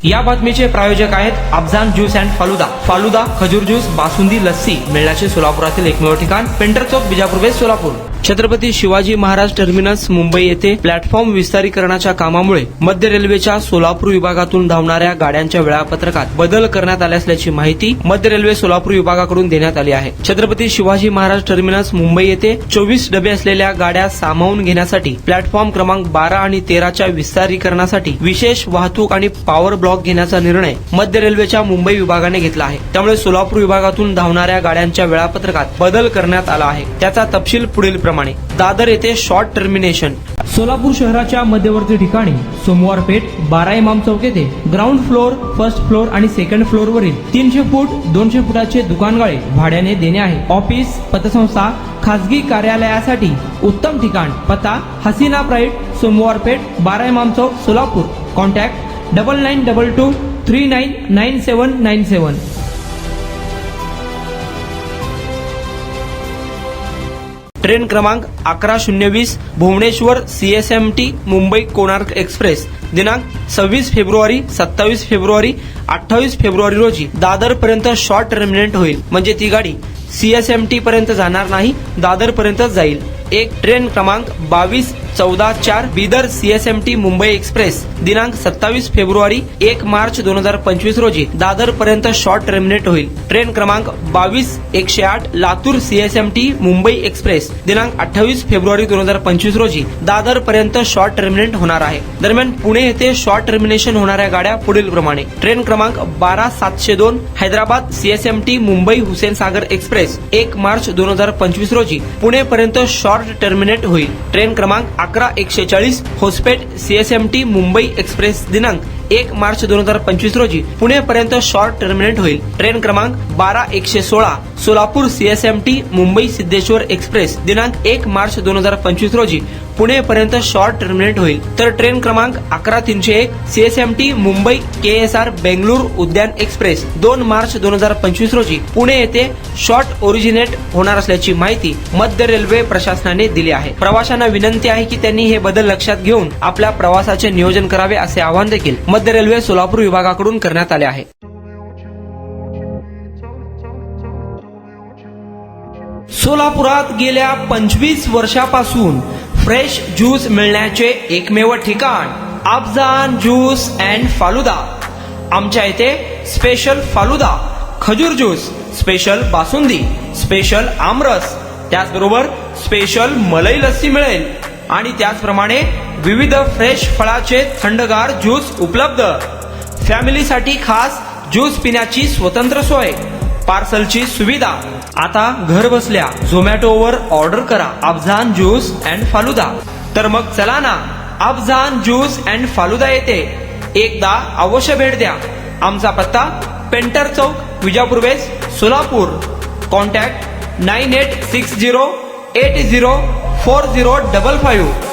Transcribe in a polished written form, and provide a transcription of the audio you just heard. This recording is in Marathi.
या बातमीचे प्रायोजक आहेत अफजान ज्यूस अँड फालुदा। फालुदा, खजूर ज्यूस, बासुंदी, लस्सी मिळण्याचे सोलापुरातील एकमेव ठिकाण पेंटर चौक, बिजापूर वेस्ट, सोलापूर। छत्रपती शिवाजी महाराज टर्मिनस मुंबई येथे प्लॅटफॉर्म विस्तारीकरणाच्या कामामुळे मध्य रेल्वेच्या सोलापूर विभागातून धावणाऱ्या गाड्यांच्या वेळापत्रकात बदल करण्यात आले असल्याची माहिती मध्य रेल्वे सोलापूर विभागाकडून देण्यात आली आहे। छत्रपती शिवाजी महाराज टर्मिनस मुंबई येथे 24 डबे असलेल्या गाड्या सामावून घेण्यासाठी प्लॅटफॉर्म क्रमांक 12 आणि 13च्या विस्तारीकरणासाठी विशेष वाहतूक आणि पॉवर ब्लॉक घेण्याचा निर्णय मध्य रेल्वेच्या मुंबई विभागाने घेतला आहे। त्यामुळे सोलापूर विभागातून धावणाऱ्या गाड्यांच्या वेळापत्रकात बदल करण्यात आला आहे। त्याचा तपशील पुढील प्रमाणे: दादर येथे शॉर्ट टर्मिनेशन। सोलापूर शहराच्या मध्यवर्ती ठिकाणी सोमवार पेठ 12 इमाम चौक येथे ग्राउंड फ्लोर, फर्स्ट फ्लोर आणि सेकंड फ्लोर वरील 300 फूट 200 फुटाचे दुकानगाळे भाड्याने देणे आहे। ऑफिस, पतसंस्था, खासगी कार्यालयासाठी उत्तम ठिकाण। पत्ता: हसीना प्राईड, सोमवार पेठ 12 इमाम चौक, सोलापूर। कॉन्टॅक्ट 9922 399797। ट्रेन क्रमांक 11-020 भुवनेश्वर CSMT मुंबई कोणार्क एक्सप्रेस दिनांक 26 फेब्रुवारी, 27 फेब्रुवारी, 28 फेब्रुवारी रोजी दादर पर्यंत शॉर्ट टर्मिनेट होईल। म्हणजे ती गाडी CSMT पर्यंत जाणार नाही, दादर पर्यंत जाईल। एक ट्रेन क्रमांक 22-14-4 बिदर CSMT मुंबई एक्सप्रेस दिनांक 27 फेब्रुवारी 1 मार्च 2025 रोजी दादर पर्यंत शॉर्ट टर्मिनेट होईल। ट्रेन क्रमांक 22-108 लातूर CSMT मुंबई एक्सप्रेस दिनांक 28 फेब्रुवारी 2025 रोजी दादर पर्यंत शॉर्ट टर्मिनेट होणार आहे। दरम्यान पुणे येथे शॉर्ट टर्मिनेशन होणाऱ्या गाड्या पुढील प्रमाणे: ट्रेन क्रमांक 12-702 हैदराबाद CSMT मुंबई हुसेन सागर एक्सप्रेस 1 मार्च 2025 रोजी पुणे पर्यंत शॉर्ट टर्मिनेट होईल। ट्रेन क्रमांक 11-140 होसपेट CSMT मुंबई एक्सप्रेस दिनांक 1 मार्च 2025 रोजी पुणे पर्यंत शॉर्ट टर्मिनेट होईल। ट्रेन क्रमांक 12-116 सोलापूर CSMT मुंबई सिद्धेश्वर एक्सप्रेस दिनांक 1 मार्च 2025 रोजी पुणे पर्यंत शॉर्ट टर्मिनेट होईल। तर ट्रेन क्रमांक 11-301 CSMT मुंबई KSR बेंगलुरू उद्यान एक्सप्रेस 2 मार्च 2025 रोजी पुणे येथे शॉर्ट ओरिजिनेट होणार असल्याची माहिती मध्य रेल्वे प्रशासनाने दिली आहे। प्रवाशांना विनंती आहे की त्यांनी हे बदल लक्षात घेऊन आपल्या प्रवासाचे नियोजन करावे, असे आवाहन देखील मध्य रेल्वे सोलापूर विभागाकडून करण्यात आले आहे। सोलापुरात गेल्या 25 वर्षापासून फ्रेश ज्यूस मिळण्याचे एकमेव ठिकाण अफजान ज्यूस अँड फालुदा। आमच्या इथे स्पेशल फालुदा, खजूर ज्यूस, स्पेशल बासुंदी, स्पेशल आमरस, त्याचबरोबर स्पेशल मलाई लस्सी मिळेल आणि त्याचप्रमाणे विविध फ्रेश फळाचे थंडगार ज्यूस उपलब्ध। फॅमिलीसाठी खास ज्यूस पिण्याची स्वतंत्र सोय, पार्सलची सुविधा। आता घर बसल्या झोमॅटोवर ऑर्डर करा अफजान ज्यूस अँड फालुदा। तर मग चला ना, अफजान ज्यूस अँड फालुदा येथे एकदा अवश्य भेट द्या। आमचा पत्ता पेंटर चौक, बिजापूर वेस्ट, सोलापूर। कॉन्टॅक्ट 9860804055।